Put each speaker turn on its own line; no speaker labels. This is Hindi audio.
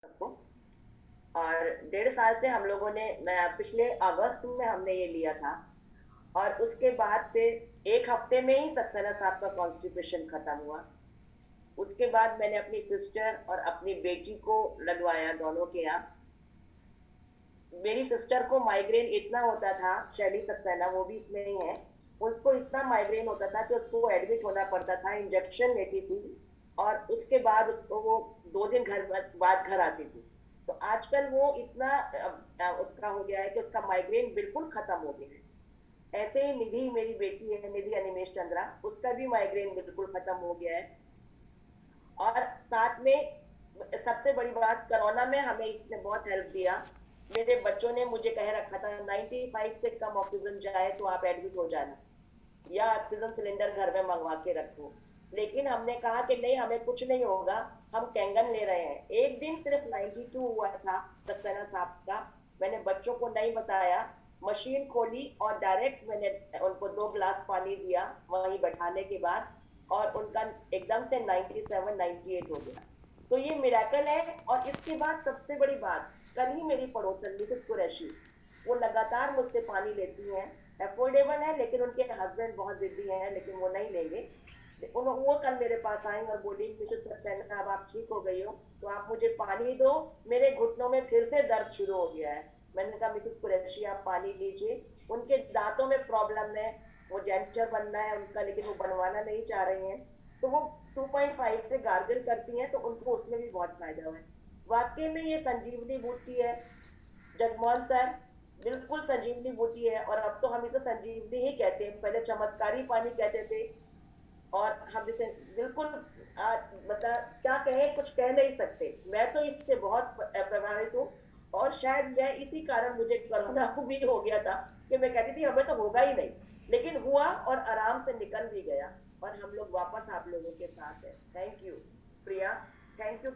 सबको। और 1.5 साल से हम लोगों ने पिछले अगस्त में हमने ये लिया था। और उसके बाद से 1 हफ्ते में ही सक्सेना साहब का कॉन्स्टिपेशन खत्म हुआ। उसके बाद मैंने अपनी सिस्टर और अपनी बेटी को लगवाया, दोनों के यहाँ। मेरी सिस्टर को माइग्रेन इतना होता था, शैली सक्सेना वो भी इसमें ही है। उसको इतना माइग्रेन होता था कि उसको एडमिट होना पड़ता था, इंजेक्शन लेती थी। और उसके बाद उसको वो 2 दिन घर बाद घर आती थी। तो आजकल वो इतना उसका हो गया है कि उसका माइग्रेन बिल्कुल खत्म हो गया है। ऐसे ही निधि, मेरी बेटी है निधि अनिमेश चंद्रा, उसका भी माइग्रेन बिल्कुल खत्म हो गया है। और साथ में सबसे बड़ी बात, कोरोना में हमें इसने बहुत हेल्प दिया। मेरे बच्चों ने मुझे कह रखा था 95 से कम ऑक्सीजन जाए तो आप एडमिट हो जाना, या ऑक्सीजन सिलेंडर घर में मंगवा के रखो। लेकिन हमने कहा कि नहीं, हमें कुछ नहीं होगा, हम कैंगन ले रहे हैं। एक दिन सिर्फ 92 हुआ था सक्सेना साहब का। मैंने बच्चों को नहीं बताया, मशीन खोली और डायरेक्ट मैंने उनको 2 गिलास पानी दिया वहीं बैठाने के बाद। और उनका एकदम से 97 98 हो गया। तो ये मिराकल है। और इसके बाद सबसे बड़ी बात, कल ही मेरी पड़ोसन मिसेस कुरैशी, वो लगातार मुझसे पानी लेती हैं। अफोर्डेबल है, लेकिन उनके हस्बैंड बहुत जिद्दी हैं, लेकिन वो नहीं लेंगे। वो कल मेरे पास आई और बोली, मिसेस सक्सेना अब आप ठीक हो गई हो, तो आप मुझे पानी दो, मेरे घुटनों में फिर से दर्द शुरू हो गया है। मैंने कहा मिसेस कुरैशी आप पानी लीजिए। उनके दांतों में प्रॉब्लम है, वो डेंचर बनना है उनका, लेकिन वो बनवाना नहीं चाह रही हैं। तो वो 2.5 से गार्गल करती हैं, तो उनको उसमें भी बहुत फायदा हुआ है। वाकई में ये संजीवनी बूटी है जगमोहन सर, बिल्कुल संजीवनी बूटी है। और अब तो हम इसे संजीवनी ही कहते हैं, पहले चमत्कारी पानी कहते थे। और हम इसे बिल्कुल मतलब क्या कहें, कुछ कह नहीं सकते। मैं तो इससे बहुत प्रभावित हूँ। और शायद मैं इसी कारण मुझे कोरोना भी हो गया था, कि मैं कहती थी हमें तो होगा ही नहीं, लेकिन हुआ और आराम से निकल भी गया। और हम लोग वापस आप लोगों के साथ हैं। Thank you Priya, thank you.